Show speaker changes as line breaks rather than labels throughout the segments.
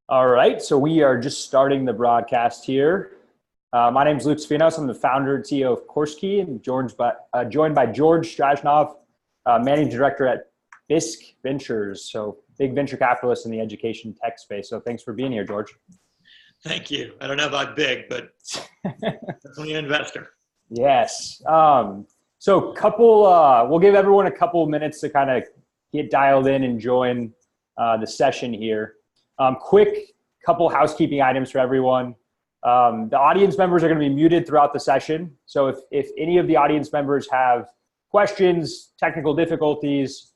All right, so we are just starting the broadcast here. My name is Luke Sophinos. I'm the founder and CEO of CourseKey and joined by George Straschnov, managing director at Bisk Ventures, so big venture capitalist in the education tech space. So thanks for being here, George.
Thank you. I don't know about big, but definitely an investor.
Yes. So we'll give everyone a couple of minutes to kind of get dialed in and join the session here. Quick couple housekeeping items for everyone. The audience members are going to be muted throughout the session. So if any of the audience members have questions, technical difficulties,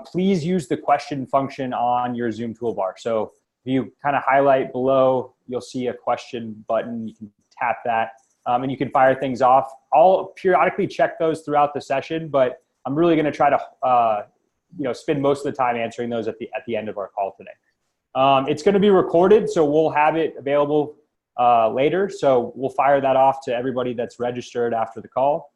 please use the question function on your Zoom toolbar. So if you kind of highlight below, you'll see a question button. You can tap that and you can fire things off. I'll periodically check those throughout the session, but I'm really going to try to spend most of the time answering those at the end of our call today. It's going to be recorded, so we'll have it available later. So we'll fire that off to everybody that's registered after the call.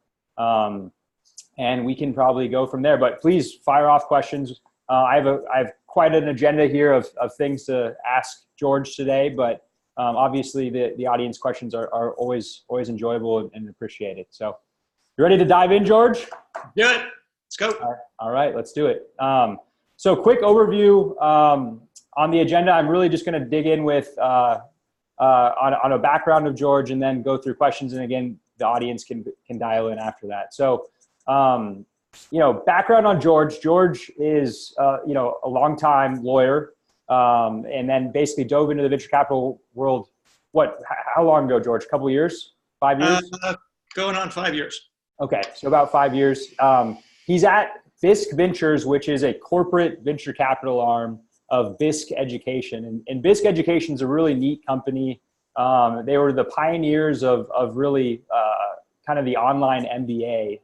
And we can probably go from there, but please fire off questions. I have quite an agenda here of things to ask George today, but obviously the audience questions are always enjoyable and appreciated. So you ready to dive in, George?
Do it. Let's go.
All right, let's do it. So quick overview on the agenda. I'm really just going to dig in with on a background of George and then go through questions. And again, the audience can dial in after that. So, background on George. George is, a longtime lawyer and then basically dove into the venture capital world. How long ago, George? A couple of years? 5 years?
Going on 5 years.
Okay, so about 5 years. He's at Bisk Ventures, which is a corporate venture capital arm of Bisk Education. And Bisk Education is a really neat company. They were the pioneers of really kind of the online MBA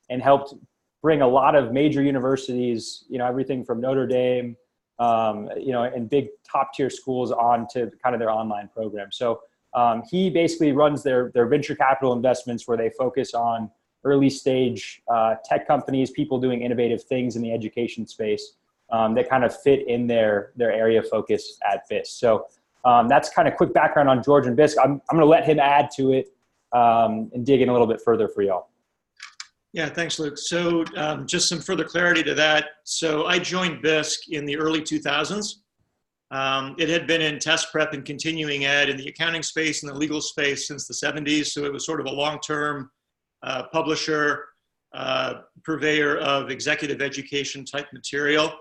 and helped bring a lot of major universities, everything from Notre Dame, and big top tier schools on to kind of their online program. So he basically runs their venture capital investments where they focus on early stage tech companies, people doing innovative things in the education space that kind of fit in their area of focus at Bisk. So that's kind of quick background on George and Bisk. I'm going to let him add to it and dig in a little bit further for y'all.
Yeah, thanks, Luke. So just some further clarity to that. So I joined Bisk in the early 2000s. It had been in test prep and continuing ed in the accounting space and the legal space since the 70s. So it was sort of a long-term publisher, purveyor of executive education type material,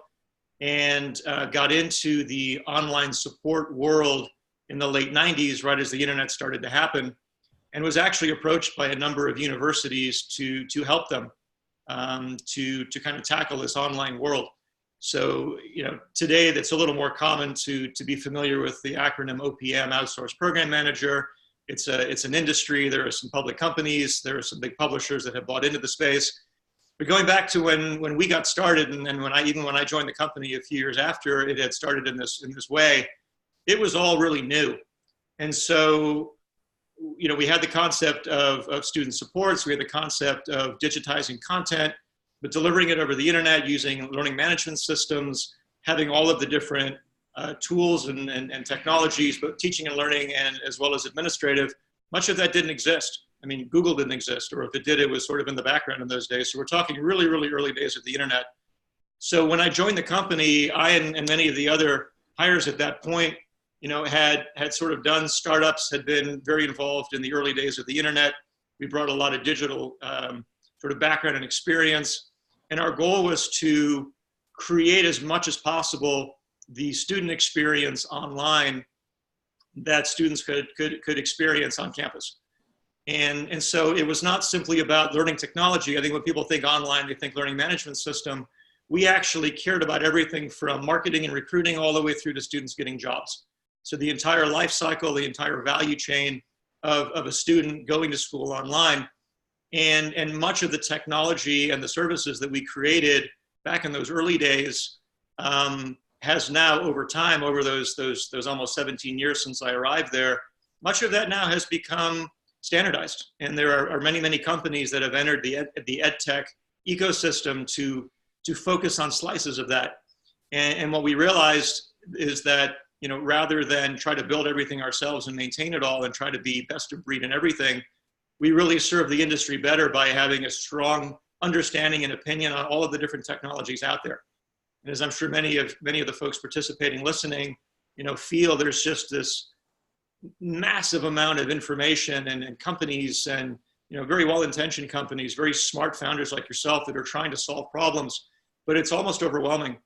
and got into the online support world in the late 90s, right as the internet started to happen, and was actually approached by a number of universities to help them to kind of tackle this online world. So, today that's a little more common to be familiar with the acronym OPM, Outsourced Program Manager. It's an industry. There are some public companies. There are some big publishers that have bought into the space. But going back to when we got started, and then when I joined the company a few years after it had started in this way, it was all really new. And so, we had the concept of student supports. We had the concept of digitizing content, but delivering it over the internet using learning management systems, having all of the different tools and technologies, both teaching and learning and as well as administrative. Much of that didn't exist. I mean, Google didn't exist, or if it did, it was sort of in the background in those days. So we're talking really, really early days of the internet. So when I joined the company, I and many of the other hires at that point, had sort of done startups, had been very involved in the early days of the internet. We brought a lot of digital sort of background and experience. And our goal was to create as much as possible the student experience online that students could experience on campus. And so it was not simply about learning technology. I think when people think online, they think learning management system. We actually cared about everything from marketing and recruiting all the way through to students getting jobs. So the entire life cycle, the entire value chain of a student going to school online. And much of the technology and the services that we created back in those early days has now over time, over those almost 17 years since I arrived there, much of that now has become standardized. And there are many, many companies that have entered the EdTech ecosystem to focus on slices of that. And what we realized is that rather than try to build everything ourselves and maintain it all and try to be best of breed in everything, we really serve the industry better by having a strong understanding and opinion on all of the different technologies out there. And as I'm sure many of the folks participating, listening, feel, there's just this massive amount of information and companies and very well-intentioned companies, very smart founders like yourself that are trying to solve problems, but it's almost overwhelming.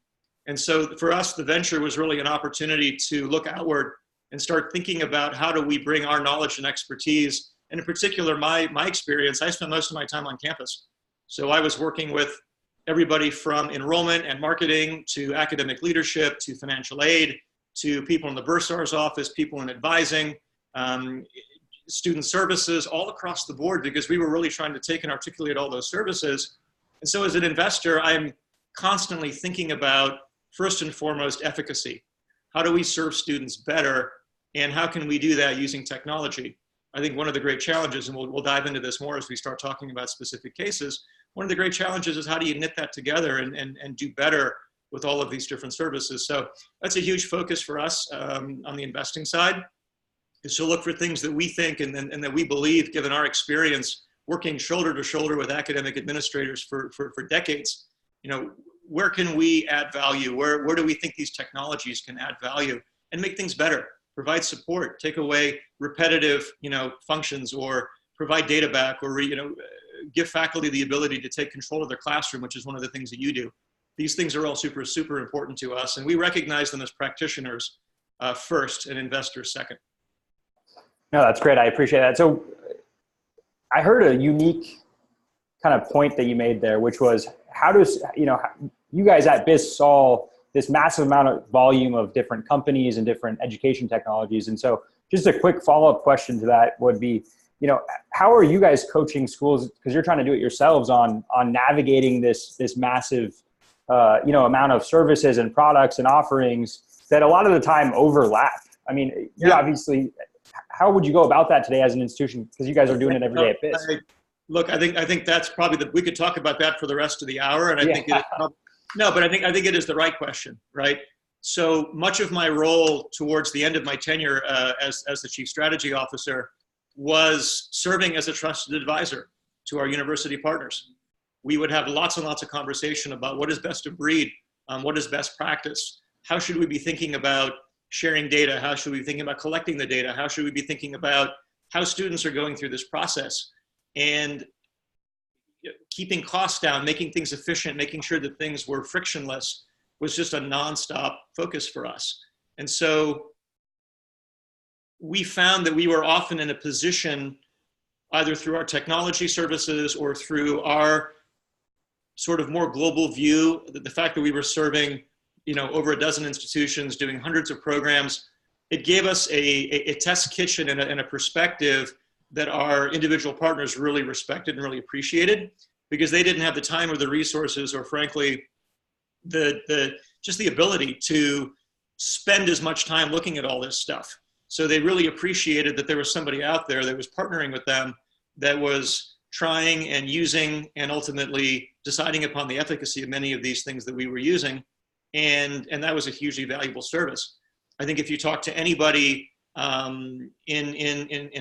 And so for us, the venture was really an opportunity to look outward and start thinking about how do we bring our knowledge and expertise. And in particular, my experience, I spent most of my time on campus. So I was working with everybody from enrollment and marketing to academic leadership to financial aid to people in the bursar's office, people in advising, student services, all across the board, because we were really trying to take and articulate all those services. And so as an investor, I'm constantly thinking about, first and foremost, efficacy. How do we serve students better? And how can we do that using technology? I think one of the great challenges, and we'll dive into this more as we start talking about specific cases, one of the great challenges is how do you knit that together and do better with all of these different services. So that's a huge focus for us on the investing side, is to look for things that we think and that we believe, given our experience working shoulder to shoulder with academic administrators for decades, where can we add value? Where do we think these technologies can add value and make things better? Provide support, take away repetitive, functions, or provide data back, or give faculty the ability to take control of their classroom, which is one of the things that you do. These things are all super, super important to us, and we recognize them as practitioners first and investors second.
No, that's great. I appreciate that. So I heard a unique kind of point that you made there, which was how does, you guys at Bisk saw this massive amount of volume of different companies and different education technologies. And so just a quick follow-up question to that would be, how are you guys coaching schools, because you're trying to do it yourselves, on navigating this massive, amount of services and products and offerings that a lot of the time overlap? I mean, you obviously, how would you go about that today as an institution? Because you guys are doing it every day at Bisk.
Look, I think that's probably we could talk about that for the rest of the hour. And I think I think it is the right question, right? So much of my role towards the end of my tenure as the Chief Strategy Officer was serving as a trusted advisor to our university partners. We would have lots and lots of conversation about what is best of breed, what is best practice, how should we be thinking about sharing data, how should we be thinking about collecting the data, how should we be thinking about how students are going through this process, and keeping costs down, making things efficient, making sure that things were frictionless was just a nonstop focus for us. And so we found that we were often in a position, either through our technology services or through our sort of more global view, the fact that we were serving, over a dozen institutions, doing hundreds of programs, it gave us a test kitchen and a perspective that our individual partners really respected and really appreciated, because they didn't have the time or the resources, or frankly, just the ability to spend as much time looking at all this stuff. So they really appreciated that there was somebody out there that was partnering with them, that was trying and using and ultimately deciding upon the efficacy of many of these things that we were using. And that was a hugely valuable service. I think if you talk to anybody in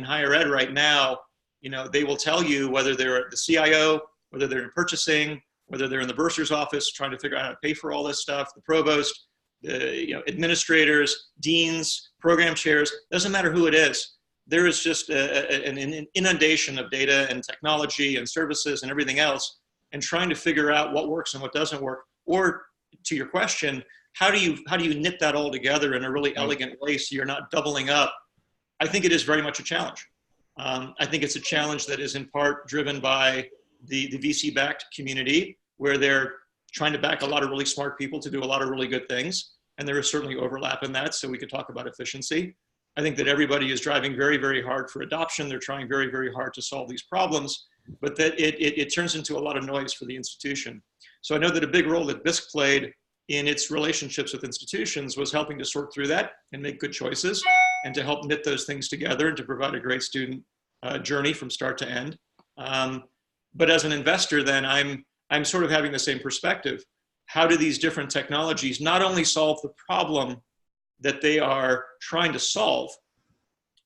higher ed right now, they will tell you, whether they're the CIO, whether they're in purchasing, whether they're in the bursar's office trying to figure out how to pay for all this stuff, the provost, the administrators, deans, program chairs, doesn't matter who it is. There is just an inundation of data and technology and services and everything else, and trying to figure out what works and what doesn't work. Or to your question, how do you knit that all together in a really elegant way so you're not doubling up? I think it is very much a challenge. I think it's a challenge that is in part driven by the VC-backed community, where they're trying to back a lot of really smart people to do a lot of really good things. And there is certainly overlap in that, so we could talk about efficiency. I think that everybody is driving very, very hard for adoption. They're trying very, very hard to solve these problems, but that it turns into a lot of noise for the institution. So I know that a big role that Bisk played in its relationships with institutions was helping to sort through that and make good choices, and to help knit those things together and to provide a great student journey from start to end. But as an investor, then I'm sort of having the same perspective. How do these different technologies not only solve the problem that they are trying to solve,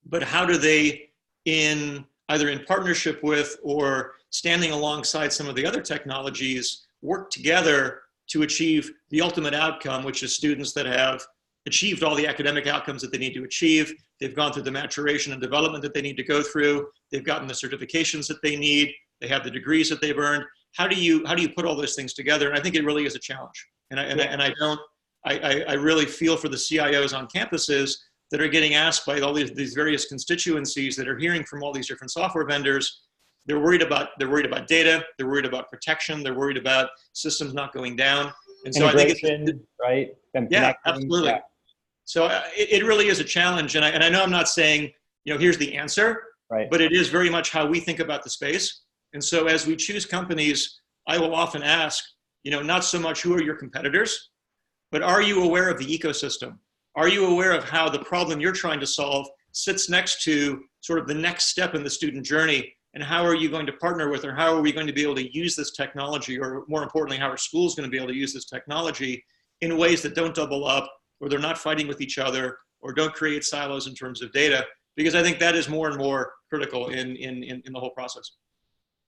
but how do they, either in partnership with or standing alongside some of the other technologies, work together to achieve the ultimate outcome, which is students that have achieved all the academic outcomes that they need to achieve. They've gone through the maturation and development that they need to go through. They've gotten the certifications that they need. They have the degrees that they've earned. How do you put all those things together? And I think it really is a challenge. I really feel for the CIOs on campuses that are getting asked by all these various constituencies that are hearing from all these different software vendors. They're worried about data. They're worried about protection. They're worried about systems not going down. And so I think it's
right.
Yeah, absolutely. Yeah. So it really is a challenge. And I know I'm not saying, here's the answer,
right,
but it is very much how we think about the space. And so as we choose companies, I will often ask, not so much who are your competitors, but are you aware of the ecosystem? Are you aware of how the problem you're trying to solve sits next to sort of the next step in the student journey? And how are you going to partner with, or how are we going to be able to use this technology, or more importantly, how are schools going to be able to use this technology in ways that don't double up, or they're not fighting with each other, or don't create silos in terms of data? Because I think that is more and more critical in the whole process.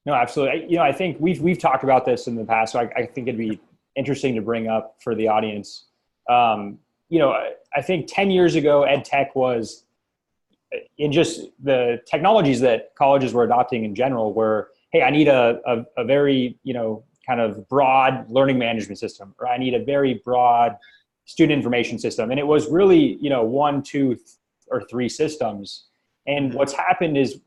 No, absolutely. I think we've talked about this in the past, so I think it'd be interesting to bring up for the audience. I think 10 years ago, EdTech was, in just the technologies that colleges were adopting in general were, hey, I need a very, kind of broad learning management system, or I need a very broad student information system. And it was really, 1, 2, or 3 systems. And what's happened is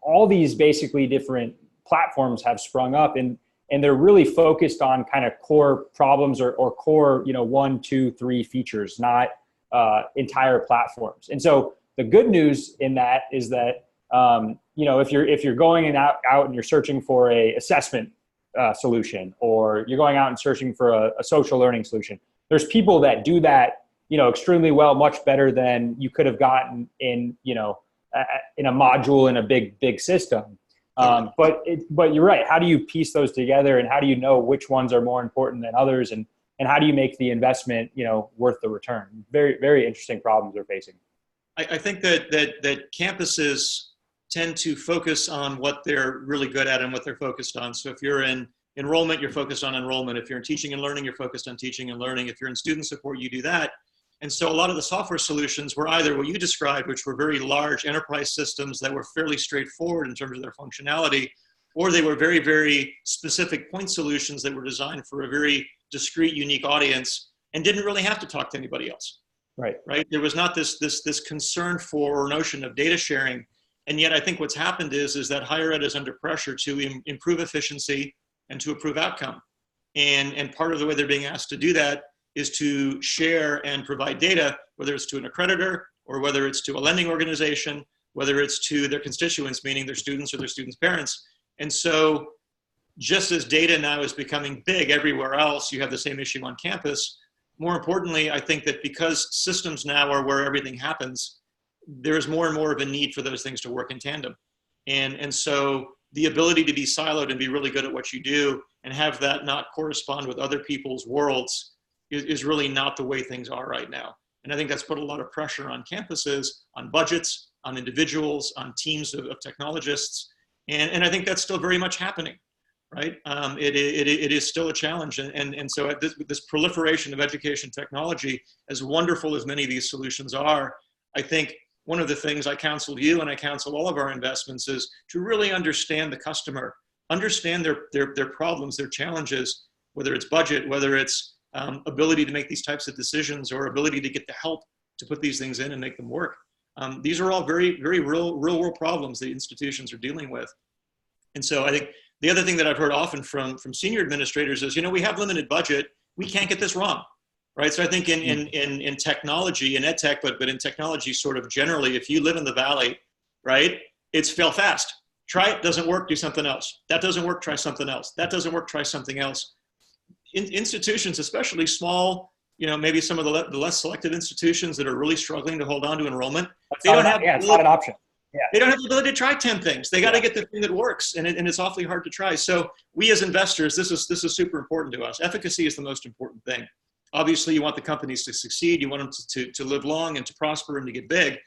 all these basically different platforms have sprung up, and they're really focused on kind of core problems or core, 1, 2, 3 features, not entire platforms. And so the good news in that is that, if you're going out and you're searching for a assessment solution, or you're going out and searching for a social learning solution, there's people that do that, extremely well, much better than you could have gotten in a module in a big system. But you're right. How do you piece those together, and how do you know which ones are more important than others, and how do you make the investment, worth the return? Very, very interesting problems they're facing.
I think that campuses tend to focus on what they're really good at and what they're focused on. So if you're in enrollment, you're focused on enrollment. If you're in teaching and learning, you're focused on teaching and learning. If you're in student support, you do that. And so a lot of the software solutions were either what you described, which were very large enterprise systems that were fairly straightforward in terms of their functionality, or they were very, very specific point solutions that were designed for a very discrete, unique audience and didn't really have to talk to anybody else. Right. There was not this concern for or notion of data sharing. And yet I think what's happened is that higher ed is under pressure to improve efficiency and to improve outcome. And part of the way they're being asked to do that is to share and provide data, whether it's to an accreditor or whether it's to a lending organization, whether it's to their constituents, meaning their students or their students' parents. And so just as data now is becoming big everywhere else, you have the same issue on campus. More importantly, I think that because systems now are where everything happens, there's more and more of a need for those things to work in tandem. And so the ability to be siloed and be really good at what you do and have that not correspond with other people's worlds is really not the way things are right now. And I think that's put a lot of pressure on campuses, on budgets, on individuals, on teams of technologists. And I think that's still very much happening, right? It is still a challenge. And so this proliferation of education technology, as wonderful as many of these solutions are, I think one of the things I counsel you and I counsel all of our investments is to really understand the customer, understand their problems, their challenges, whether it's budget, whether it's ability to make these types of decisions or ability to get the help to put these things in and make them work. These are all very, very real world problems that institutions are dealing with. And so I think the other thing that I've heard often from senior administrators is, we have limited budget. We can't get this wrong, right? So I think in technology, in EdTech, but in technology sort of generally, if you live in the Valley, right, it's fail fast. Try it, doesn't work, do something else. That doesn't work, try something else. That doesn't work, try something else. Institutions, especially small, maybe some of the less selected institutions that are really struggling to hold on to enrollment,
it's not an option. Yeah.
They don't have the ability to try 10 things. They got to get the thing that works, and it's awfully hard to try. So we as investors, this is super important to us. Efficacy is the most important thing. Obviously, you want the companies to succeed. You want them to live long and to prosper and to get big.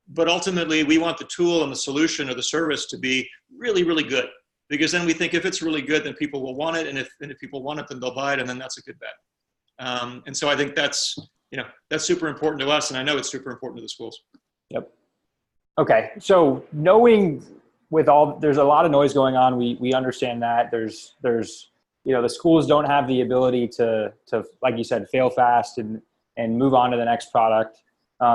But ultimately, we want the tool and the solution or the service to be really, really good. Because then we think if it's really good, then people will want it. And if people want it, then they'll buy it. And then that's a good bet. And so I think that's super important to us. And I know it's super important to the schools.
Yep. Okay. So knowing there's a lot of noise going on. We understand that there's, the schools don't have the ability to, like you said, fail fast and move on to the next product.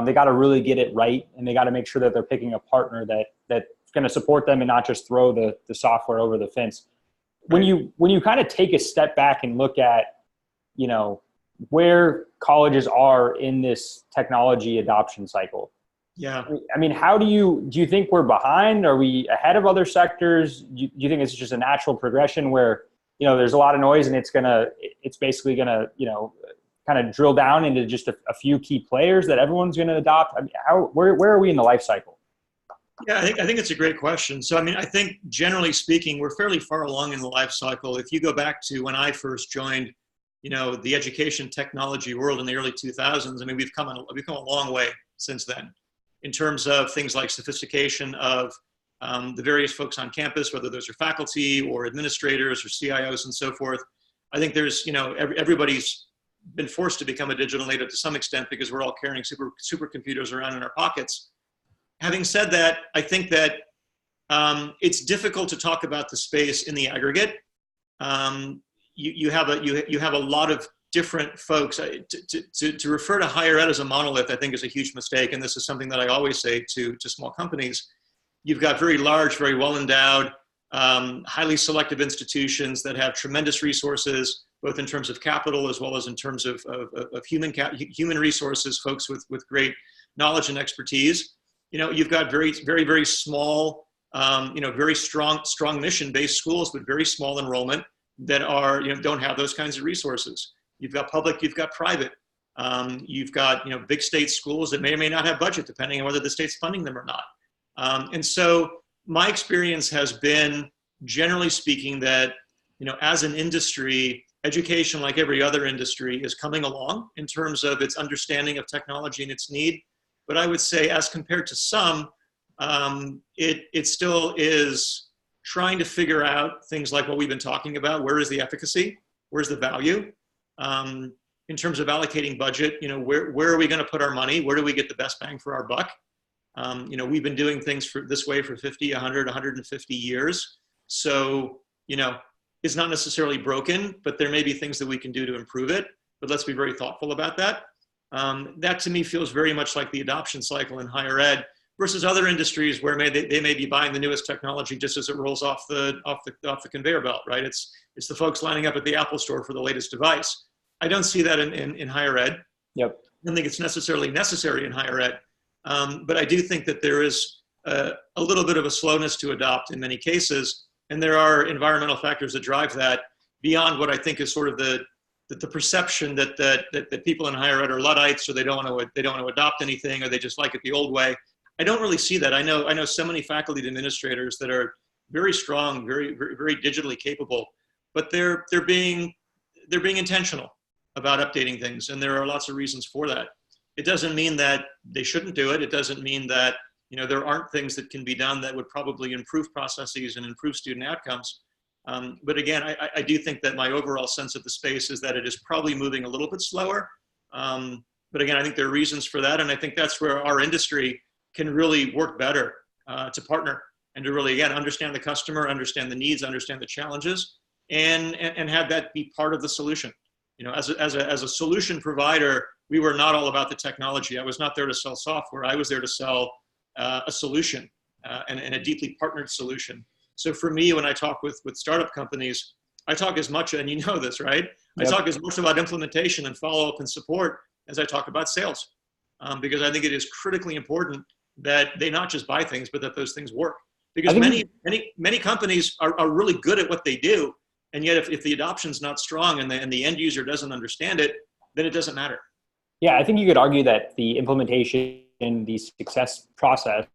They got to really get it right. And they got to make sure that they're picking a partner that's going to support them and not just throw the software over the fence. When you kind of take a step back and look at, where colleges are in this technology adoption cycle.
Yeah.
I mean, do you think we're behind? Are we ahead of other sectors? Do you think it's just a natural progression where, there's a lot of noise and it's basically going to, kind of drill down into just a few key players that everyone's going to adopt? I mean, where are we in the life cycle?
Yeah, I think it's a great question. So, I mean, I think generally speaking, we're fairly far along in the life cycle. If you go back to when I first joined, the education technology world in the early 2000s, I mean, we've come a long way since then in terms of things like sophistication of the various folks on campus, whether those are faculty or administrators or CIOs and so forth. I think there's, everybody's been forced to become a digital native to some extent because we're all carrying supercomputers around in our pockets. Having said that, I think that it's difficult to talk about the space in the aggregate. You have a lot of different folks. To refer to higher ed as a monolith, I think is a huge mistake. And this is something that I always say to small companies. You've got very large, very well endowed, highly selective institutions that have tremendous resources, both in terms of capital as well as in terms of human resources, folks with great knowledge and expertise. You've got very, very, very small, very strong mission-based schools, but very small enrollment that are, don't have those kinds of resources. You've got public, you've got private. You've got, big state schools that may or may not have budget, depending on whether the state's funding them or not. And so my experience has been, generally speaking, that, as an industry, education, like every other industry, is coming along in terms of its understanding of technology and its need. But I would say, as compared to some, it still is trying to figure out things like what we've been talking about. Where is the efficacy? Where's the value? In terms of allocating budget, where are we going to put our money? Where do we get the best bang for our buck? We've been doing things this way for 50, 100, 150 years. So, it's not necessarily broken, but there may be things that we can do to improve it. But let's be very thoughtful about that. That to me feels very much like the adoption cycle in higher ed versus other industries where they may be buying the newest technology just as it rolls off the conveyor belt, right? It's the folks lining up at the Apple store for the latest device. I don't see that in higher ed.
Yep.
I don't think it's necessarily necessary in higher ed. But I do think that there is a little bit of a slowness to adopt in many cases. And there are environmental factors that drive that beyond what I think is sort of the perception that people in higher ed are Luddites, or they don't want to adopt anything, or they just like it the old way. I don't really see that. I know so many faculty and administrators that are very strong, very, very, very digitally capable, but they're being intentional about updating things, and there are lots of reasons for that. It doesn't mean that they shouldn't do it. It doesn't mean that there aren't things that can be done that would probably improve processes and improve student outcomes. But again, I do think that my overall sense of the space is that it is probably moving a little bit slower. But again, I think there are reasons for that. And I think that's where our industry can really work better to partner and to really, again, understand the customer, understand the needs, understand the challenges, and have that be part of the solution. As a solution provider, we were not all about the technology. I was not there to sell software. I was there to sell a solution and a deeply partnered solution. So for me, when I talk with startup companies, I talk as much, and you know this, right? Yep. I talk as much about implementation and follow-up and support as I talk about sales, because I think it is critically important that they not just buy things, but that those things work. Because many companies are really good at what they do, and yet if the adoption's not strong and the end user doesn't understand it, then it doesn't matter.
Yeah, I think you could argue that the implementation in the success process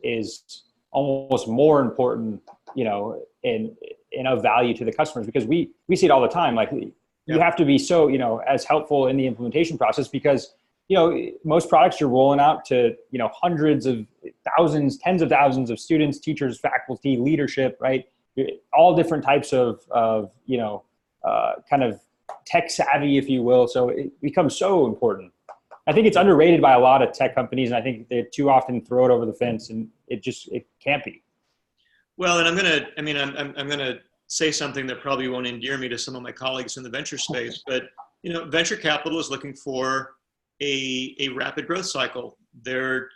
is almost more important, and of value to the customers, because we see it all the time. Like, you have to be so, as helpful in the implementation process because, most products you're rolling out to, hundreds of thousands, tens of thousands of students, teachers, faculty, leadership, right? All different types of kind of tech savvy, if you will. So it becomes so important. I think it's underrated by a lot of tech companies, and I think they too often throw it over the fence, and it can't be.
Well, and I'm gonna say something that probably won't endear me to some of my colleagues in the venture space, but venture capital is looking for a rapid growth cycle. They're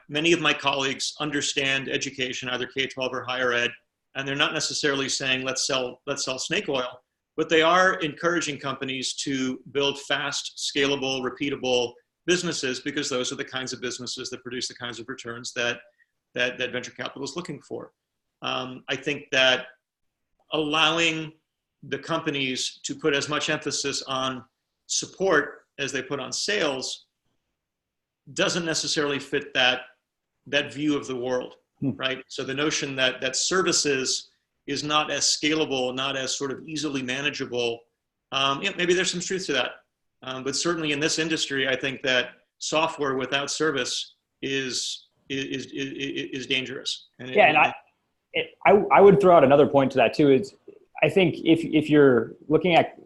many of my colleagues understand education, either K-12 or higher ed, and they're not necessarily saying let's sell snake oil, but they are encouraging companies to build fast, scalable, repeatable businesses because those are the kinds of businesses that produce the kinds of returns that venture capital is looking for. I think that allowing the companies to put as much emphasis on support as they put on sales doesn't necessarily fit that view of the world, right? So the notion that services is not as scalable, not as sort of easily manageable, maybe there's some truth to that. But certainly in this industry, I think that software without service is dangerous.
I would throw out another point to that too. Is I think if you're looking at,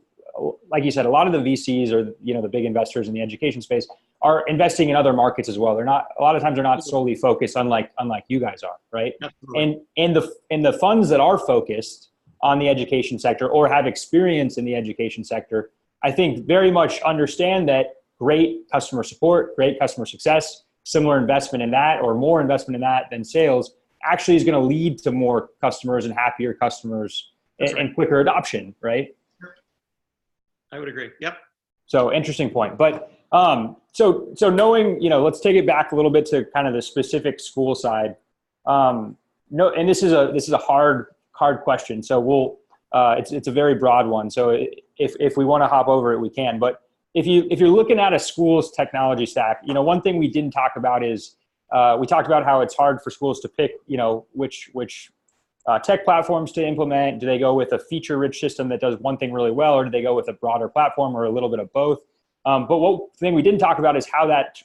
like you said, a lot of the VCs or the big investors in the education space are investing in other markets as well. They're not, a lot of times they're not solely focused, unlike you guys are, right? Absolutely. And the funds that are focused on the education sector or have experience in the education sector, I think very much understand that great customer support, great customer success, similar investment in that or more investment in that than sales actually is going to lead to more customers and happier customers and quicker adoption, right?
I would agree. Yep. So
interesting point. But so knowing, let's take it back a little bit to kind of the specific school side. And this is a hard question. So it's a very broad one. So if we want to hop over it, we can. But if you're looking at a school's technology stack, one thing we didn't talk about is we talked about how it's hard for schools to pick, which tech platforms to implement. Do they go with a feature-rich system that does one thing really well, or do they go with a broader platform or a little bit of both? But one thing we didn't talk about is how that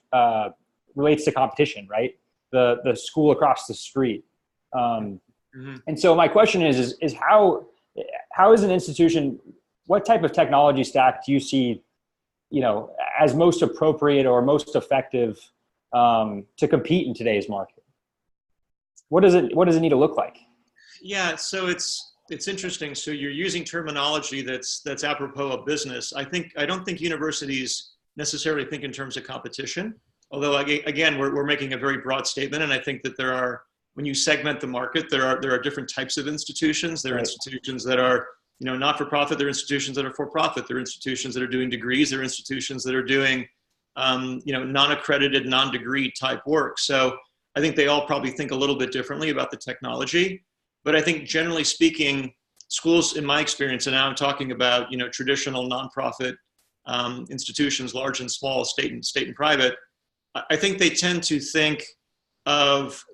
relates to competition, right? The school across the street. And so my question is how is an institution, what type of technology stack do you see, as most appropriate or most effective to compete in today's market? What does it need to look like?
Yeah, so it's interesting. So you're using terminology that's apropos of business. I don't think universities necessarily think in terms of competition. Although again, we're making a very broad statement, and I think that when you segment the market, there are different types of institutions. There are institutions that are not for profit. There are institutions that are for profit. There are institutions that are doing degrees. There are institutions that are doing non-accredited, non-degree type work. So I think they all probably think a little bit differently about the technology. But I think generally speaking, schools, in my experience, and now I'm talking about traditional nonprofit institutions, large and small, state and private, I think they tend to think of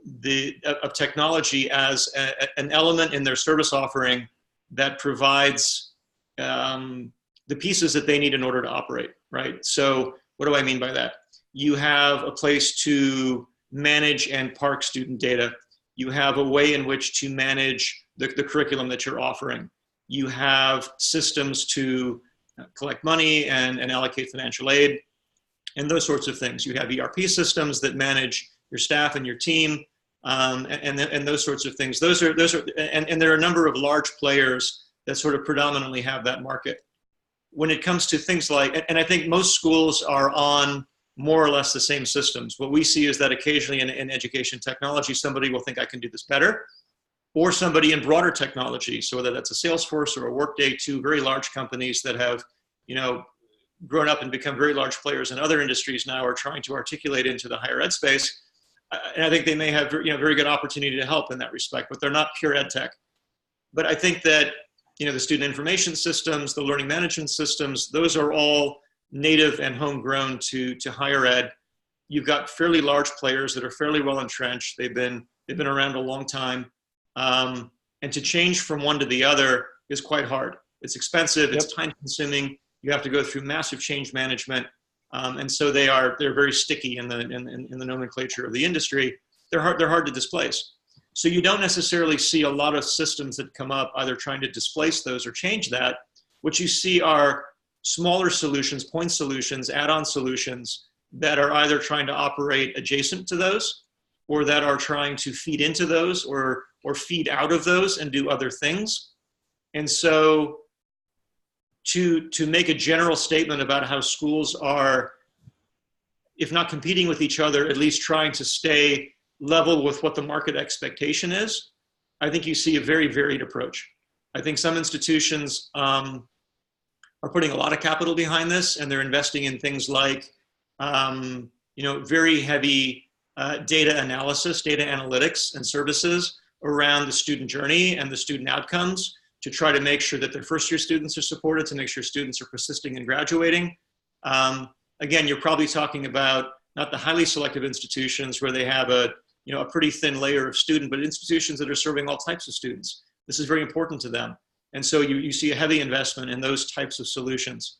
technology as an element in their service offering that provides the pieces that they need in order to operate, right? So what do I mean by that? You have a place to manage and park student data. You have a way in which to manage the curriculum that you're offering. You have systems to collect money and allocate financial aid and those sorts of things. You have ERP systems that manage your staff and your team and those sorts of things. Those are and there are a number of large players that sort of predominantly have that market. When it comes to things like, and I think most schools are on more or less the same systems. What we see is that occasionally in education technology, somebody will think I can do this better, or somebody in broader technology. So whether that's a Salesforce or a Workday, two very large companies that have, grown up and become very large players in other industries now are trying to articulate into the higher ed space. And I think they may have, very good opportunity to help in that respect, but they're not pure ed tech. But I think that, the student information systems, the learning management systems, those are all native and homegrown to higher ed. You've got fairly large players that are fairly well entrenched. They've been around a long time. And to change from one to the other is quite hard, It's expensive, it's time consuming. You have to go through massive change management. And so they're very sticky in the nomenclature of the industry. They're hard to displace. So you don't necessarily see a lot of systems that come up either trying to displace those or change that. What you see are smaller solutions, point solutions, add-on solutions that are either trying to operate adjacent to those, or that are trying to feed into those, or feed out of those and do other things. And so to make a general statement about how schools are, if not competing with each other, at least trying to stay level with what the market expectation is, I think you see a very varied approach. I think some institutions are putting a lot of capital behind this, and they're investing in things like very heavy data analysis, data analytics and services around the student journey and the student outcomes to try to make sure that their first year students are supported, to make sure students are persisting and graduating. Again, you're probably talking about not the highly selective institutions where they have a pretty thin layer of student, but institutions that are serving all types of students. This is very important to them. And so you see a heavy investment in those types of solutions.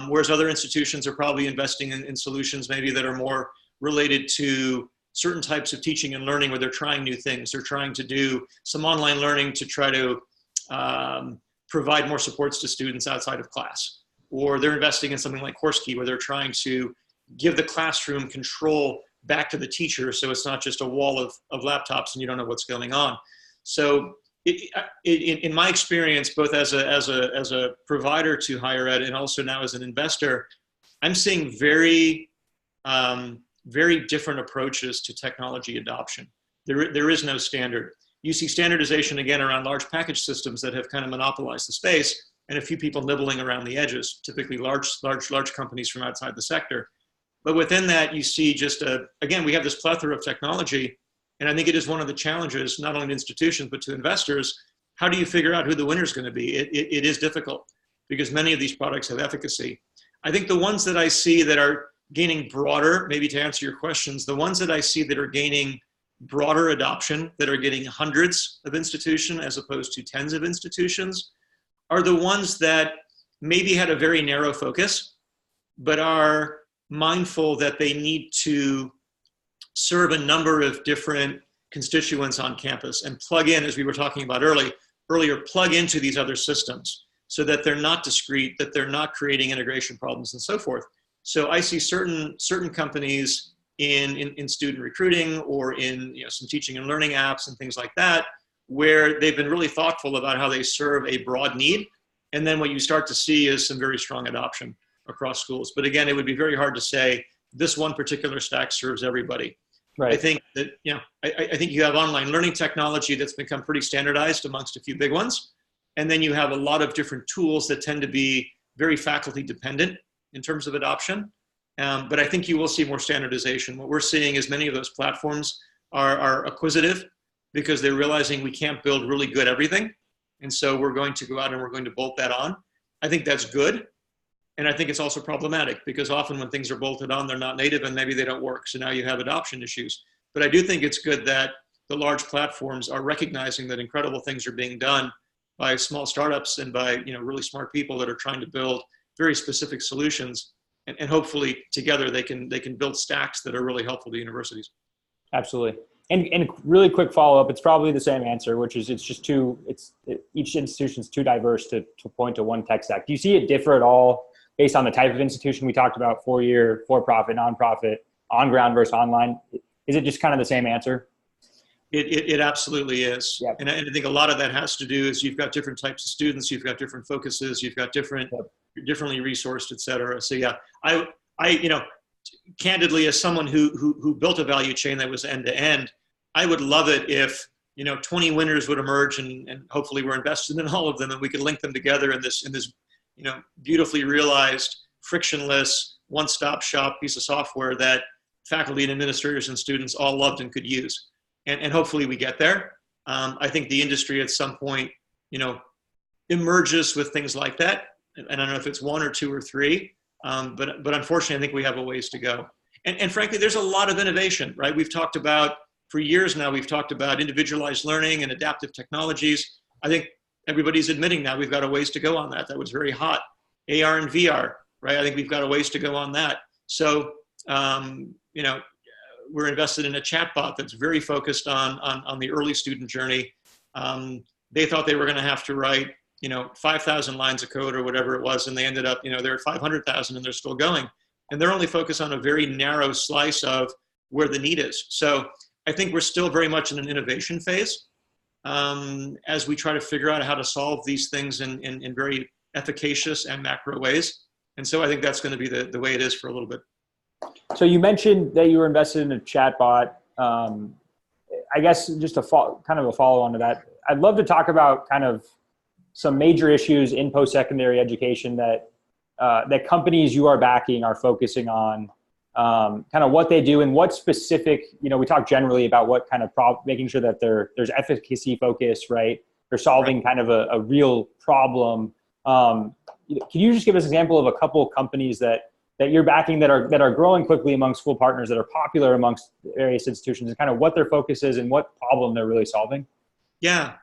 Whereas other institutions are probably investing in solutions maybe that are more related to certain types of teaching and learning where they're trying new things. They're trying to do some online learning to try to provide more supports to students outside of class. Or they're investing in something like CourseKey where they're trying to give the classroom control back to the teacher so it's not just a wall of laptops and you don't know what's going on. So in my experience, both as a provider to higher ed and also now as an investor, I'm seeing very different approaches to technology adoption. There is no standard. You see standardization again around large package systems that have kind of monopolized the space, and a few people nibbling around the edges, typically large companies from outside the sector. But within that, you see just again, we have this plethora of technology. And I think it is one of the challenges, not only to institutions, but to investors. How do you figure out who the winner is going to be? It is difficult because many of these products have efficacy. I think the ones that I see that are gaining broader, maybe to answer your questions, the ones that I see that are gaining broader adoption, that are getting hundreds of institutions as opposed to tens of institutions, are the ones that maybe had a very narrow focus, but are mindful that they need to serve a number of different constituents on campus and plug in, as we were talking about earlier, plug into these other systems so that they're not discrete, that they're not creating integration problems and so forth. So I see certain companies in student recruiting or in some teaching and learning apps and things like that, where they've been really thoughtful about how they serve a broad need. And then what you start to see is some very strong adoption across schools. But again, it would be very hard to say this one particular stack serves everybody. Right. I think that, I think you have online learning technology that's become pretty standardized amongst a few big ones. And then you have a lot of different tools that tend to be very faculty dependent in terms of adoption. But I think you will see more standardization. What we're seeing is many of those platforms are acquisitive because they're realizing we can't build really good everything. And so we're going to go out and we're going to bolt that on. I think that's good. And I think it's also problematic because often when things are bolted on, they're not native and maybe they don't work. So now you have adoption issues. But I do think it's good that the large platforms are recognizing that incredible things are being done by small startups and by really smart people that are trying to build very specific solutions. And hopefully together they can build stacks that are really helpful to universities.
Absolutely. And really quick follow-up, it's probably the same answer, which is each institution is too diverse to point to one tech stack. Do you see it differ at all based on the type of institution we talked about, four-year, for-profit, nonprofit, on-ground versus online? Is it just kind of the same answer?
It absolutely is.
Yep.
And I think a lot of that has to do is you've got different types of students, you've got different focuses, you've got differently resourced, et cetera. So yeah, I candidly, as someone who built a value chain that was end-to-end, I would love it if 20 winners would emerge and hopefully we're invested in all of them and we could link them together in this beautifully realized, frictionless, one-stop shop piece of software that faculty and administrators and students all loved and could use. And hopefully we get there. I think the industry at some point, emerges with things like that. And I don't know if it's one or two or three, but unfortunately, I think we have a ways to go. And frankly, there's a lot of innovation, right? For years now, we've talked about individualized learning and adaptive technologies. I think everybody's admitting now we've got a ways to go on that. That was very hot. AR and VR, right? I think we've got a ways to go on that. So, you know, we're invested in a chatbot that's very focused on the early student journey. They thought they were going to have to write, you know, 5,000 lines of code or whatever it was, and they ended up, you know, they're at 500,000 and they're still going. And they're only focused on a very narrow slice of where the need is. So I think we're still very much in an innovation phase as we try to figure out how to solve these things in very efficacious and macro ways. And so I think that's going to be the way it is for a little bit.
So you mentioned that you were invested in a chatbot. I guess just kind of a follow on to that, I'd love to talk about kind of some major issues in post-secondary education that companies you are backing are focusing on, kind of what they do and what specific, you know, we talk generally about what kind of making sure that there's efficacy focus, right? They're solving kind of a real problem. Can you just give us an example of a couple of companies that you're backing that are growing quickly among school partners, that are popular amongst various institutions, and kind of what their focus is and what problem they're really solving?
Yeah.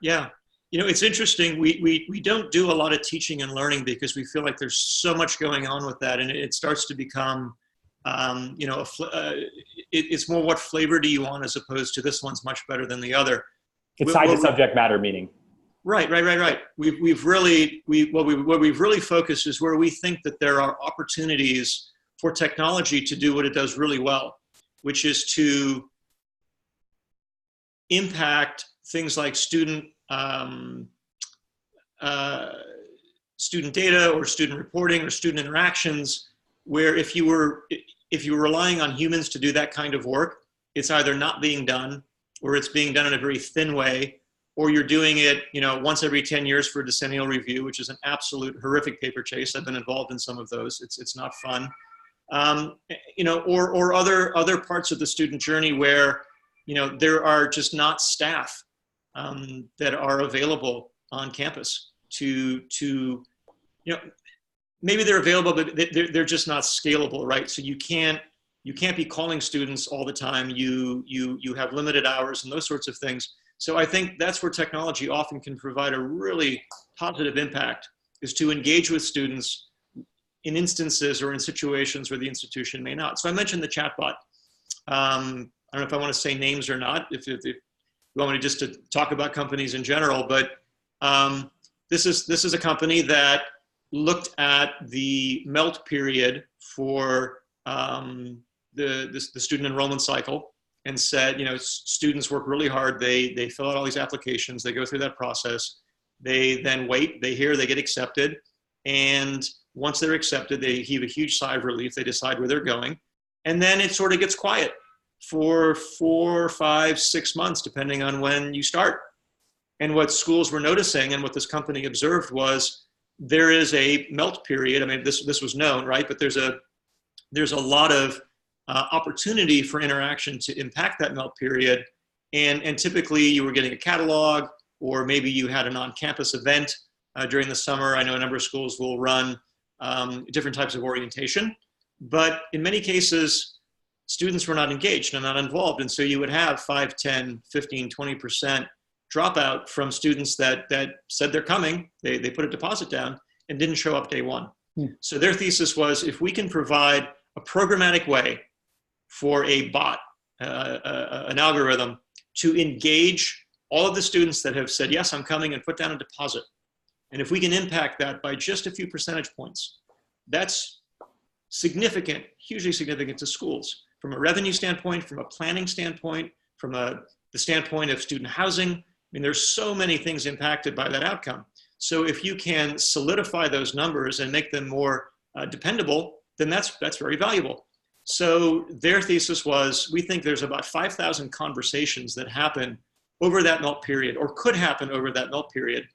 You know, it's interesting. We don't do a lot of teaching and learning because we feel like there's so much going on with that, and it starts to become, you know, it's more what flavor do you want as opposed to this one's much better than the other.
It's tied to subject matter meaning.
Right. What we've really focused is where we think that there are opportunities for technology to do what it does really well, which is to impact things like student data or student reporting or student interactions, where if you were relying on humans to do that kind of work, it's either not being done or it's being done in a very thin way, or you're doing it, you know, once every 10 years for a decennial review, which is an absolute horrific paper chase. I've been involved in some of those. It's not fun. You know, or other parts of the student journey where, you know, there are just not staff that are available on campus to, you know, maybe they're available, but they're just not scalable, right? So you can't be calling students all the time. You have limited hours and those sorts of things. So I think that's where technology often can provide a really positive impact, is to engage with students in instances or in situations where the institution may not. So I mentioned the chatbot. I don't know if I want to say names or not, if you want me just to talk about companies in general, but this is a company that looked at the melt period for the student enrollment cycle and said, you know, students work really hard. They fill out all these applications. They go through that process. They then wait. They get accepted. And once they're accepted, they heave a huge sigh of relief. They decide where they're going. And then it sort of gets quiet for 4, 5, 6 months, depending on when you start. And what schools were noticing and what this company observed was there is a melt period. I mean, this was known, right? But there's a lot of opportunity for interaction to impact that melt period. And typically you were getting a catalog, or maybe you had an on-campus event during the summer. I know a number of schools will run different types of orientation, but in many cases, students were not engaged and not involved. And so you would have 5, 10, 15, 20% dropout from students that said they're coming, they put a deposit down and didn't show up day one. So their thesis was, if we can provide a programmatic way for a bot, an algorithm, to engage all of the students that have said, yes, I'm coming, and put down a deposit. And if we can impact that by just a few percentage points, that's significant, hugely significant to schools from a revenue standpoint, from a planning standpoint, from the standpoint of student housing. I mean, there's so many things impacted by that outcome. So if you can solidify those numbers and make them more dependable, then that's very valuable. So their thesis was, we think there's about 5,000 conversations that happen over that melt period, or could happen over that melt period.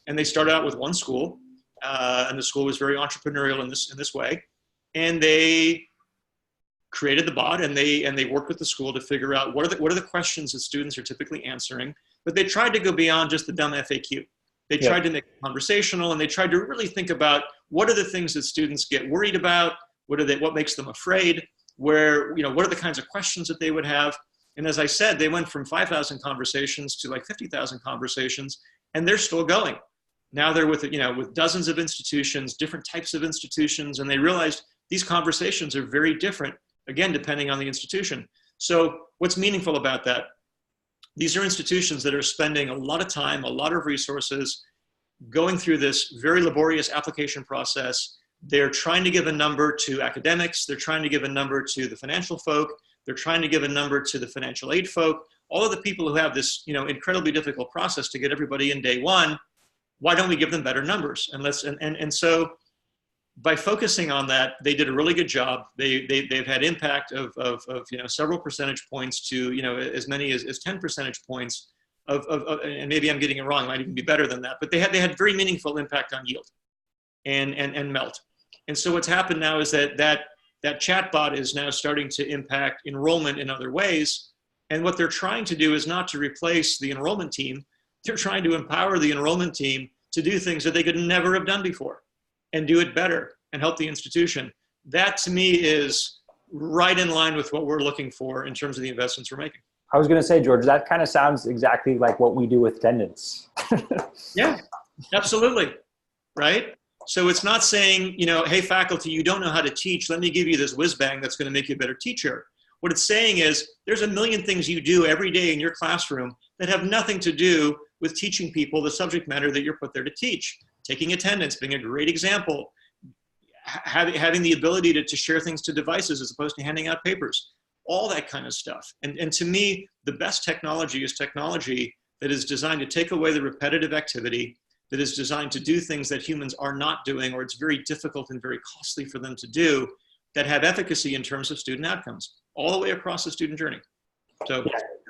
And they started out with one school, and the school was very entrepreneurial in this way. And they created the bot, and they worked with the school to figure out what are the questions that students are typically answering. But they tried to go beyond just the dumb FAQ. They tried to make it conversational, and they tried to really think about what are the things that students get worried about, what makes them afraid, what are the kinds of questions that they would have. And as I said, they went from 5,000 conversations to like 50,000 conversations, and they're still going. Now they're with dozens of institutions, different types of institutions, and they realized these conversations are very different, again, depending on the institution. So what's meaningful about that? These are institutions that are spending a lot of time, a lot of resources, going through this very laborious application process. They're trying to give a number to academics. They're trying to give a number to the financial folk. They're trying to give a number to the financial aid folk. All of the people who have this, incredibly difficult process to get everybody in day one. Why don't we give them better numbers? And so by focusing on that, they did a really good job. They've had impact of several percentage points to as many as 10 percentage points and maybe I'm getting it wrong. It might even be better than that. But they had very meaningful impact on yield and melt. And so what's happened now is that chatbot is now starting to impact enrollment in other ways. And what they're trying to do is not to replace the enrollment team. They're trying to empower the enrollment team to do things that they could never have done before and do it better and help the institution. That to me is right in line with what we're looking for in terms of the investments we're making.
I was going to say, George, that kind of sounds exactly like what we do with attendance.
Yeah, absolutely. Right? So it's not saying, hey, faculty, you don't know how to teach. Let me give you this whiz bang that's going to make you a better teacher. What it's saying is there's a million things you do every day in your classroom that have nothing to do with teaching people the subject matter that you're put there to teach. Taking attendance being a great example. Having the ability to share things to devices as opposed to handing out papers. All that kind of stuff. And to me, the best technology is technology that is designed to take away the repetitive activity, that is designed to do things that humans are not doing, or it's very difficult and very costly for them to do, that have efficacy in terms of student outcomes, all the way across the student journey. So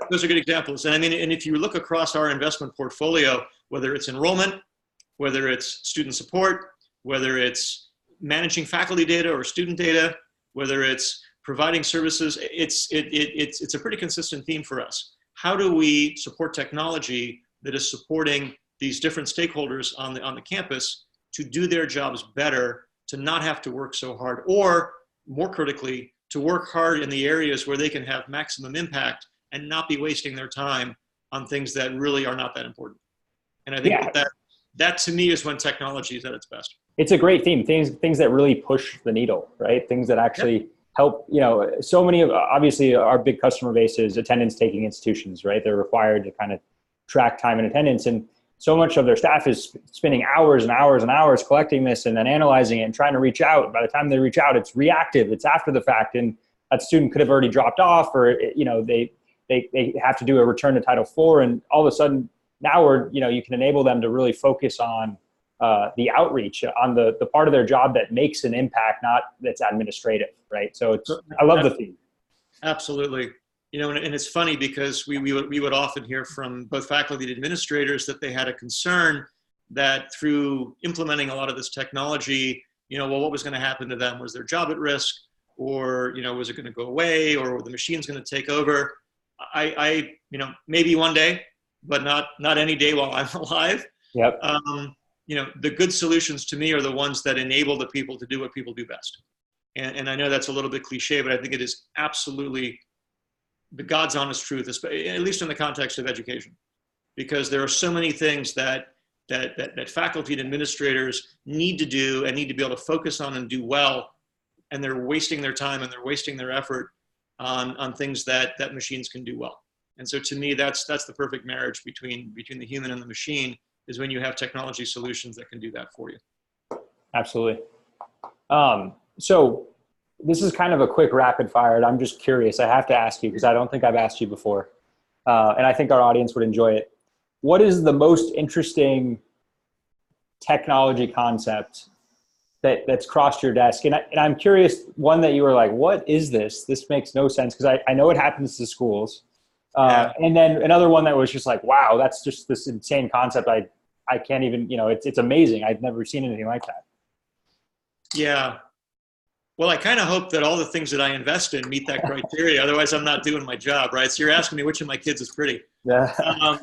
those are good examples. And if you look across our investment portfolio, whether it's enrollment, whether it's student support, whether it's managing faculty data or student data, whether it's providing services, it's a pretty consistent theme for us. How do we support technology that is supporting these different stakeholders on the campus to do their jobs better, to not have to work so hard, or more critically, to work hard in the areas where they can have maximum impact and not be wasting their time on things that really are not that important. And I think that to me is when technology is at its best. It's
a great theme. Things that really push the needle, right? Things that actually help, so many of, obviously our big customer base is attendance taking institutions, right? They're required to kind of track time and attendance. And so much of their staff is spending hours and hours and hours collecting this and then analyzing it and trying to reach out. By the time they reach out, it's reactive, it's after the fact. And that student could have already dropped off, or, they have to do a return to Title IV. And all of a sudden now you can enable them to really focus on the outreach, on the part of their job that makes an impact, not that's administrative, right? So I love the theme.
Absolutely. And it's funny because we would often hear from both faculty and administrators that they had a concern that through implementing a lot of this technology, what was going to happen to them? Was their job at risk? Or, was it going to go away? Or were the machines going to take over? I maybe one day, but not any day while I'm alive.
Yep.
The good solutions to me are the ones that enable the people to do what people do best. And I know that's a little bit cliche, but I think it is absolutely the God's honest truth, at least in the context of education, because there are so many things that faculty and administrators need to do and need to be able to focus on and do well, and they're wasting their time and they're wasting their effort on things that machines can do well. And so to me, that's the perfect marriage between the human and the machine, is when you have technology solutions that can do that for you.
Absolutely. So this is kind of a quick rapid fire, and I'm just curious. I have to ask you because I don't think I've asked you before, and I think our audience would enjoy it. What is the most interesting technology concept that's crossed your desk? And I'm curious, one that you were like, what is this? This makes no sense, because I know it happens to schools. And then another one that was just like, wow, that's just this insane concept. I can't even, it's amazing. I've never seen anything like that.
Yeah. Well, I kind of hope that all the things that I invest in meet that criteria. Otherwise, I'm not doing my job, right? So you're asking me which of my kids is pretty.
Yeah.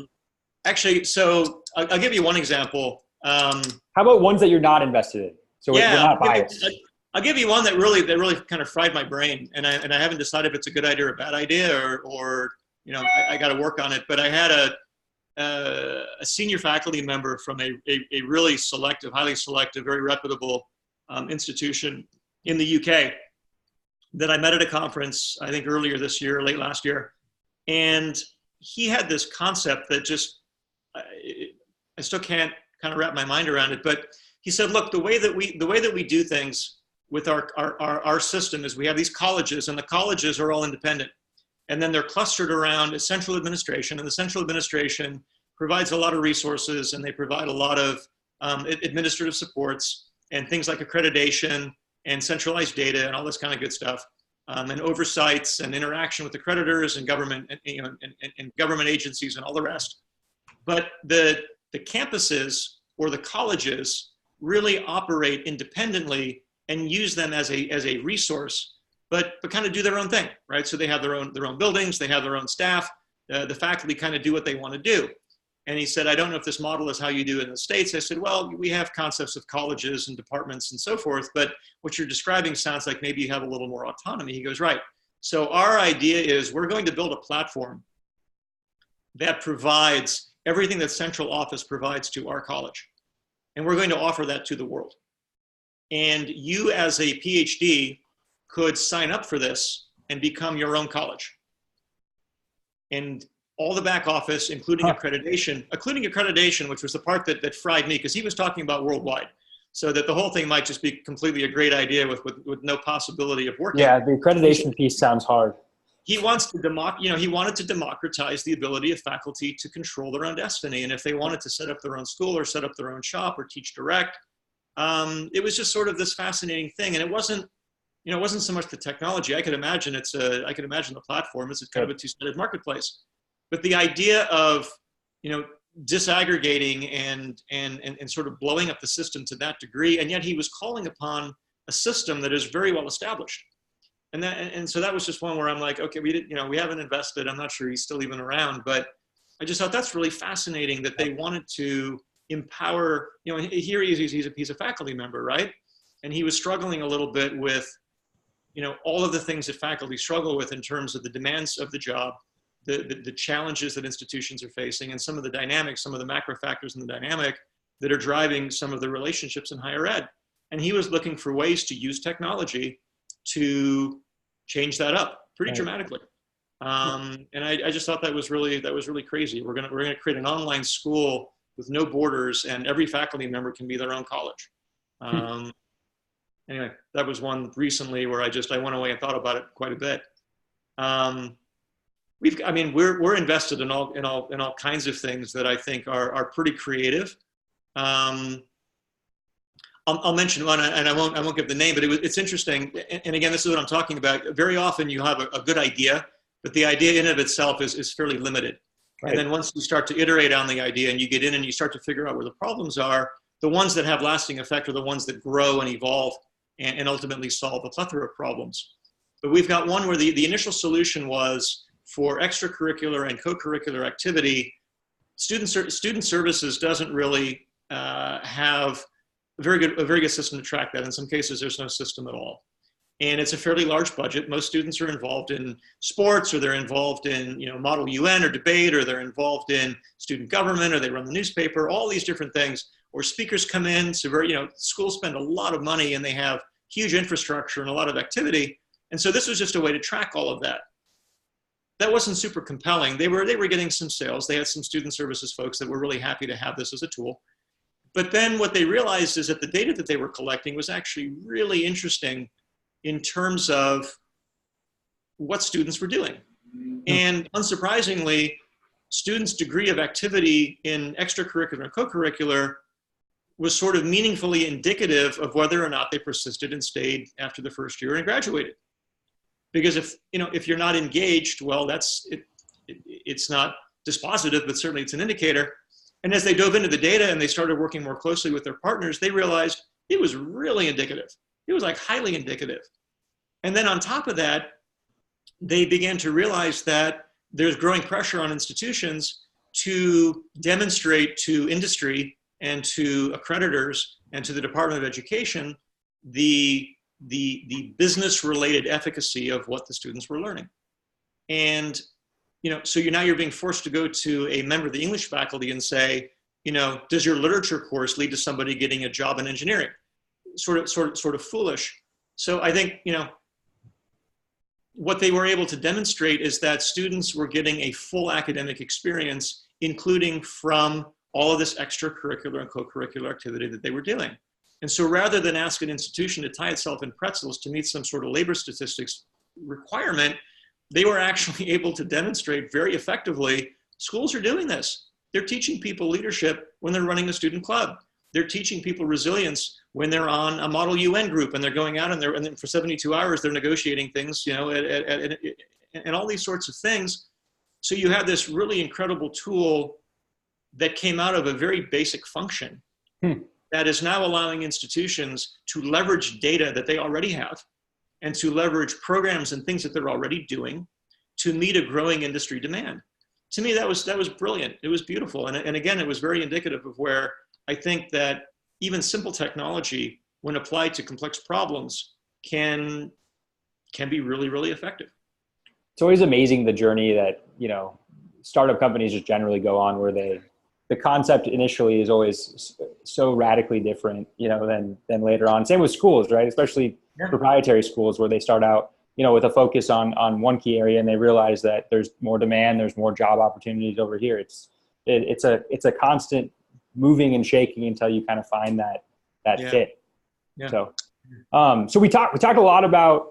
Actually, so I'll give you one example.
How about ones that you're not invested in? So we're not biased.
I'll give you one that really kind of fried my brain, and I haven't decided if it's a good idea or a bad idea, or I got to work on it. But I had a senior faculty member from a really selective, highly selective, very reputable institution in the UK that I met at a conference, I think earlier this year, late last year. And he had this concept that just, I still can't kind of wrap my mind around it, but he said, look, the way that we do things with our system is we have these colleges, and the colleges are all independent. And then they're clustered around a central administration, and the central administration provides a lot of resources, and they provide a lot of administrative supports and things like accreditation and centralized data and all this kind of good stuff, and oversights and interaction with the creditors and government, and government agencies and all the rest. But the campuses or the colleges really operate independently and use them as a resource, but kind of do their own thing, right? So they have their own buildings, they have their own staff, the faculty kind of do what they want to do. And he said, I don't know if this model is how you do it in the States. I said, well, we have concepts of colleges and departments and so forth, but what you're describing sounds like maybe you have a little more autonomy. He goes, right. So our idea is we're going to build a platform that provides everything that central office provides to our college. And we're going to offer that to the world. And you as a PhD could sign up for this and become your own college. And all the back office, including accreditation, which was the part that fried me, because he was talking about worldwide. So that the whole thing might just be completely a great idea with no possibility of working.
Yeah, the accreditation piece sounds hard.
He wants to he wanted to democratize the ability of faculty to control their own destiny. And if they wanted to set up their own school or set up their own shop or teach direct, it was just sort of this fascinating thing. And it wasn't so much the technology. I could imagine the platform is kind of a two-sided marketplace. But the idea of, disaggregating and sort of blowing up the system to that degree, and yet he was calling upon a system that is very well established. And so that was just one where I'm like, okay, we haven't invested. I'm not sure he's still even around, but I just thought that's really fascinating that they wanted to empower, here he's a faculty member, right? And he was struggling a little bit with, all of the things that faculty struggle with in terms of the demands of the job, the challenges that institutions are facing, and some of the dynamics, some of the macro factors in the dynamic that are driving some of the relationships in higher ed. And he was looking for ways to use technology to change that up pretty dramatically. And I just thought that was really crazy. We're gonna create an online school with no borders, and every faculty member can be their own college. Anyway, that was one recently where I went away and thought about it quite a bit. We're invested in all kinds of things that I think are pretty creative. I'll mention one, and I won't give the name, but it's interesting. And again, this is what I'm talking about. Very often you have a good idea, but the idea in and of itself is fairly limited. Right. And then once you start to iterate on the idea and you get in and you start to figure out where the problems are, the ones that have lasting effect are the ones that grow and evolve and ultimately solve a plethora of problems. But we've got one where the initial solution was for extracurricular and co-curricular activity. Student services doesn't really have a very good system to track that. In some cases, there's no system at all. And it's a fairly large budget. Most students are involved in sports, or they're involved in Model UN or debate, or they're involved in student government, or they run the newspaper, all these different things. Or speakers come in, so schools spend a lot of money and they have huge infrastructure and a lot of activity. And so this was just a way to track all of that. That wasn't super compelling. They were getting some sales. They had some student services folks that were really happy to have this as a tool. But then what they realized is that the data that they were collecting was actually really interesting in terms of what students were doing. And unsurprisingly, students' degree of activity in extracurricular and co-curricular was sort of meaningfully indicative of whether or not they persisted and stayed after the first year and graduated. Because if you're not engaged, well, it's not dispositive, but certainly it's an indicator. And as they dove into the data and they started working more closely with their partners, they realized it was really indicative. It was like highly indicative. And then on top of that, they began to realize that there's growing pressure on institutions to demonstrate to industry and to accreditors and to the Department of Education the business-related efficacy of what the students were learning. And so you're being forced to go to a member of the English faculty and say, does your literature course lead to somebody getting a job in engineering? Sort of foolish. So I think, what they were able to demonstrate is that students were getting a full academic experience, including from all of this extracurricular and co-curricular activity that they were doing. And so rather than ask an institution to tie itself in pretzels to meet some sort of labor statistics requirement, they were actually able to demonstrate very effectively, schools are doing this. They're teaching people leadership when they're running a student club. They're teaching people resilience when they're on a model UN group and they're going out and then for 72 hours, they're negotiating things, and all these sorts of things. So you have this really incredible tool that came out of a very basic function that is now allowing institutions to leverage data that they already have and to leverage programs and things that they're already doing to meet a growing industry demand. To me, that was brilliant. It was beautiful. And again, it was very indicative of where I think that even simple technology, when applied to complex problems, can be really, really effective.
It's always amazing the journey that, startup companies just generally go on, where the concept initially is always so radically different, than later on. Same with schools, right? Especially proprietary schools, where they start out, with a focus on one key area, and they realize that there's more demand, there's more job opportunities over here. It's a constant moving and shaking until you kind of find that fit.
Yeah.
So we talked a lot about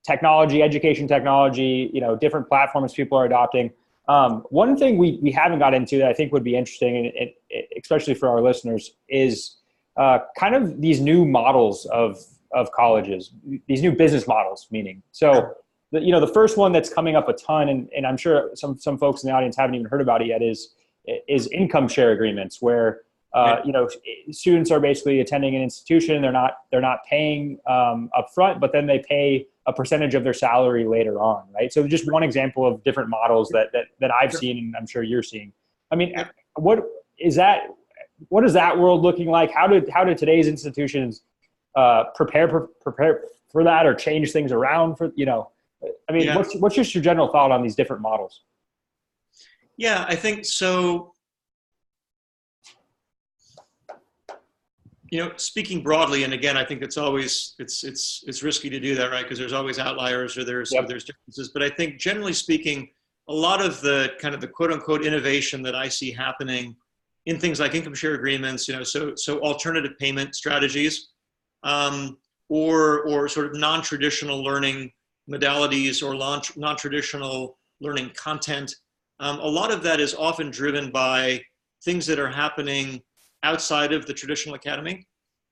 technology, education technology, different platforms people are adopting. One thing we haven't got into that I think would be interesting, and especially for our listeners, is kind of these new models of colleges, these new business models, meaning. So the first one that's coming up a ton, and I'm sure some folks in the audience haven't even heard about it yet, is income share agreements, where students are basically attending an institution. They're not paying up front, but then they pay a percentage of their salary later on, right? So just one example of different models that I've seen, and I'm sure you're seeing. I mean, what is that world looking like? How do today's institutions prepare for that, or change things around for, I mean, what's just your general thought on these different models?
Yeah, I think so. Speaking broadly, and again, I think it's always it's risky to do that, right? Because there's always outliers, or there's differences. But I think generally speaking, a lot of the kind of the quote unquote innovation that I see happening in things like income share agreements, so alternative payment strategies, or sort of non-traditional learning modalities, or non-traditional learning content. A lot of that is often driven by things that are happening outside of the traditional academy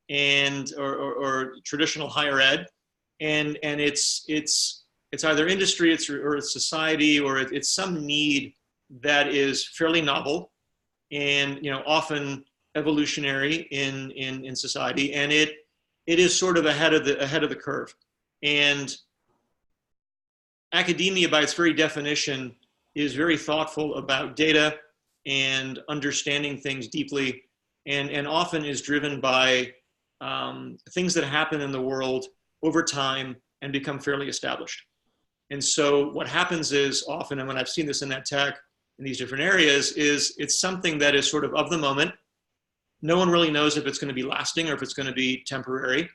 and or traditional higher ed, and it's either industry, or it's society, or it's some need that is fairly novel and often evolutionary in society, and it is sort of ahead of the curve. And academia, by its very definition, is very thoughtful about data and understanding things deeply, and often is driven by things that happen in the world over time and become fairly established. And so what happens is often, and when I've seen this in EdTech in these different areas, is it's something that is sort of the moment. No one really knows if it's going to be lasting or if it's going to be temporary.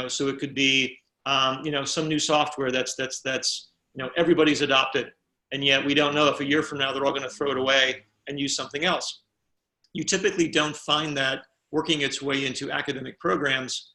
So it could be some new software that's everybody's adopted, and yet we don't know if a year from now they're all going to throw it away and use something else. You typically don't find that working its way into academic programs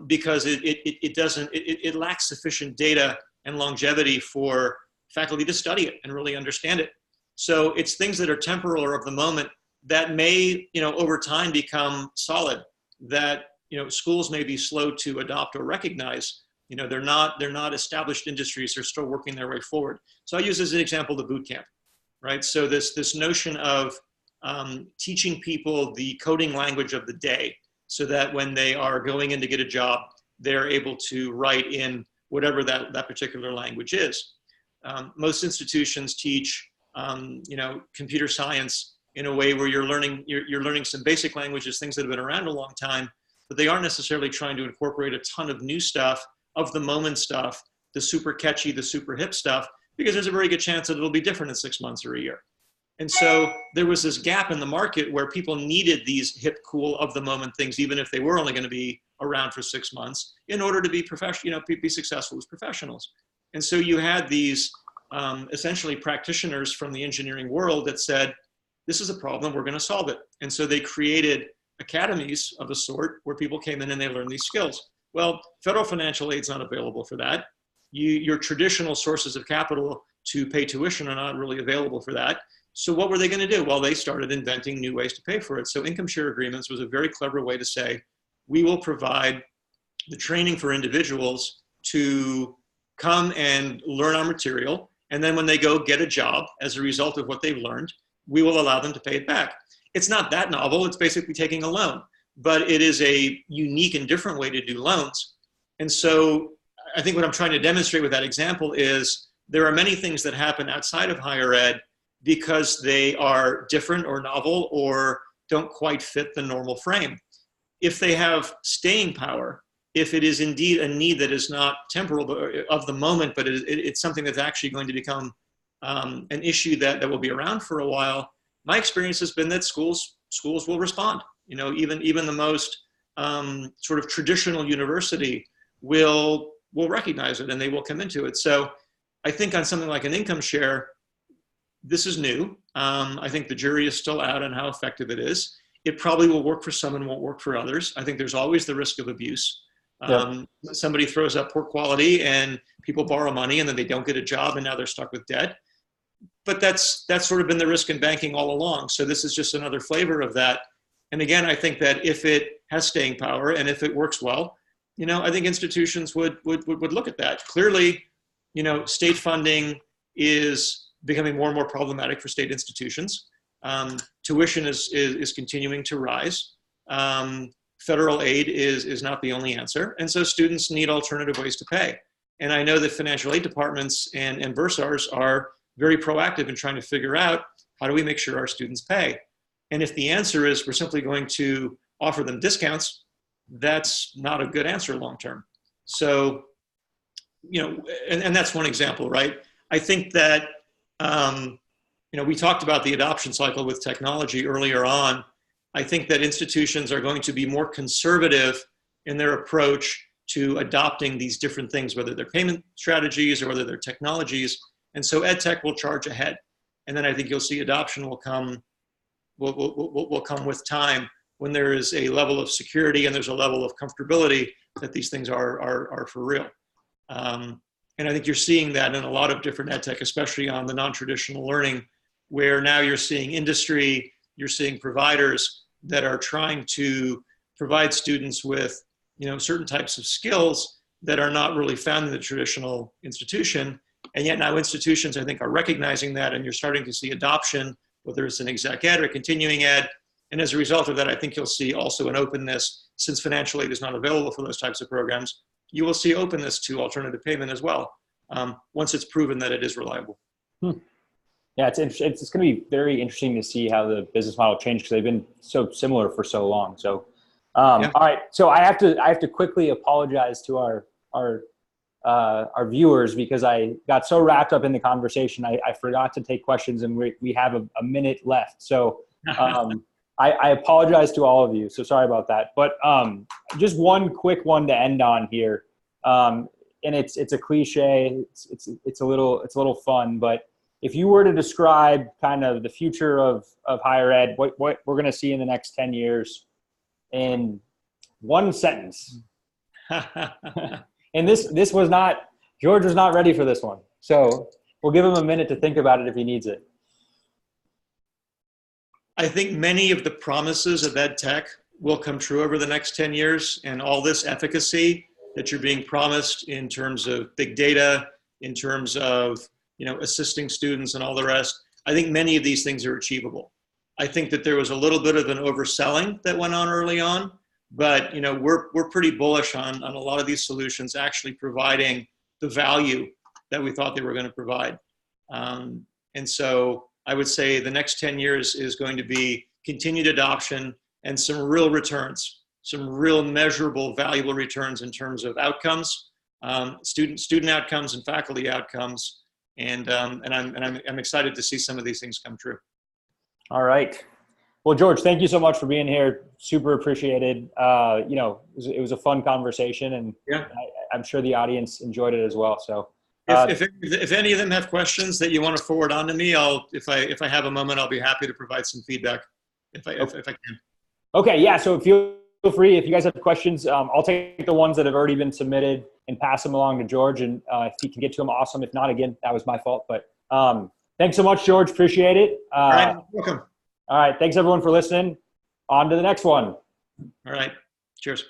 because it lacks sufficient data and longevity for faculty to study it and really understand it. So it's things that are temporal or of the moment that may, over time become solid, that, schools may be slow to adopt or recognize. They're not established industries. They're still working their way forward. So I use as an example the boot camp, right? So this notion of teaching people the coding language of the day, so that when they are going in to get a job, they're able to write in whatever that particular language is. Most institutions teach, computer science in a way where you're learning some basic languages, things that have been around a long time, but they aren't necessarily trying to incorporate a ton of new stuff, of the moment stuff, the super catchy, the super hip stuff because there's a very good chance that it'll be different in 6 months or a year. And so there was this gap in the market where people needed these hip, cool, of the moment things, even if they were only going to be around for 6 months, in order to be professional, be successful as professionals. And so you had these essentially practitioners from the engineering world that said, this is a problem, we're going to solve it. And so they created academies of a sort where people came in and they learned these skills. Well, federal financial aid's not available for that. Your traditional sources of capital to pay tuition are not really available for that. So what were they going to do? Well, they started inventing new ways to pay for it. So income share agreements was a very clever way to say, we will provide the training for individuals to come and learn our material. And then when they go get a job as a result of what they've learned, we will allow them to pay it back. It's not that novel. It's basically taking a loan, but it is a unique and different way to do loans. And so I think what I'm trying to demonstrate with that example is there are many things that happen outside of higher ed because they are different or novel or don't quite fit the normal frame. If they have staying power, if it is indeed a need that is not temporal but of the moment, but it's something that's actually going to become an issue that will be around for a while, my experience has been that schools will respond. Even the most sort of traditional university will recognize it and they will come into it. So I think on something like an income share, this is new. I think the jury is still out on how effective it is. It probably will work for some and won't work for others. I think there's always the risk of abuse. Somebody throws up poor quality and people borrow money and then they don't get a job and now they're stuck with debt. But that's sort of been the risk in banking all along. So this is just another flavor of that. And again, I think that if it has staying power and if it works well, I think institutions would look at that. Clearly, state funding is becoming more and more problematic for state institutions. Tuition is continuing to rise. Federal aid is not the only answer. And so students need alternative ways to pay. And I know that financial aid departments and bursars are very proactive in trying to figure out how do we make sure our students pay. And if the answer is we're simply going to offer them discounts, that's not a good answer long-term. So, and that's one example, right? I think that, we talked about the adoption cycle with technology earlier on. I think that institutions are going to be more conservative in their approach to adopting these different things, whether they're payment strategies or whether they're technologies. And so EdTech will charge ahead. And then I think you'll see adoption will come with time when there is a level of security and there's a level of comfortability that these things are for real. And I think you're seeing that in a lot of different EdTech, especially on the non-traditional learning, where now you're seeing industry, you're seeing providers that are trying to provide students with, certain types of skills that are not really found in the traditional institution. And yet now institutions, I think, are recognizing that, and you're starting to see adoption, whether it's an exec ed or continuing ed. And as a result of that, I think you'll see also an openness, since financial aid is not available for those types of programs, you will see openness to alternative payment as well, once it's proven that it is reliable.
Yeah, it's going to be very interesting to see how the business model changed because they've been so similar for so long. So, All right. So I have to quickly apologize to our viewers because I got so wrapped up in the conversation. I forgot to take questions and we have a minute left. So I apologize to all of you. So sorry about that. But just one quick one to end on here. And it's a cliche. It's a little fun, but if you were to describe kind of the future of higher ed, what we're going to see in the next 10 years in one sentence. And this was not, George was not ready for this one. So we'll give him a minute to think about it if he needs it.
I think many of the promises of EdTech will come true over the next 10 years, and all this efficacy that you're being promised in terms of big data, in terms of assisting students and all the rest, I think many of these things are achievable. I think that there was a little bit of an overselling that went on early on, but we're pretty bullish on a lot of these solutions actually providing the value that we thought they were going to provide. And so I would say the next 10 years is going to be continued adoption and some real returns, some real measurable, valuable returns in terms of outcomes, student outcomes and faculty outcomes. And I'm excited to see some of these things come true.
All right. Well, George, thank you so much for being here. Super appreciated. It was a fun conversation, and
yeah,
I'm sure the audience enjoyed it as well. So,
if any of them have questions that you want to forward on to me, if I have a moment, I'll be happy to provide some feedback if I can.
Okay. Yeah. So feel free if you guys have questions. I'll take the ones that have already been submitted and pass them along to George. And if he can get to them, awesome. If not, again, that was my fault. But thanks so much, George. Appreciate it.
All right. Welcome.
All right. Thanks everyone for listening. On to the next one.
All right. Cheers.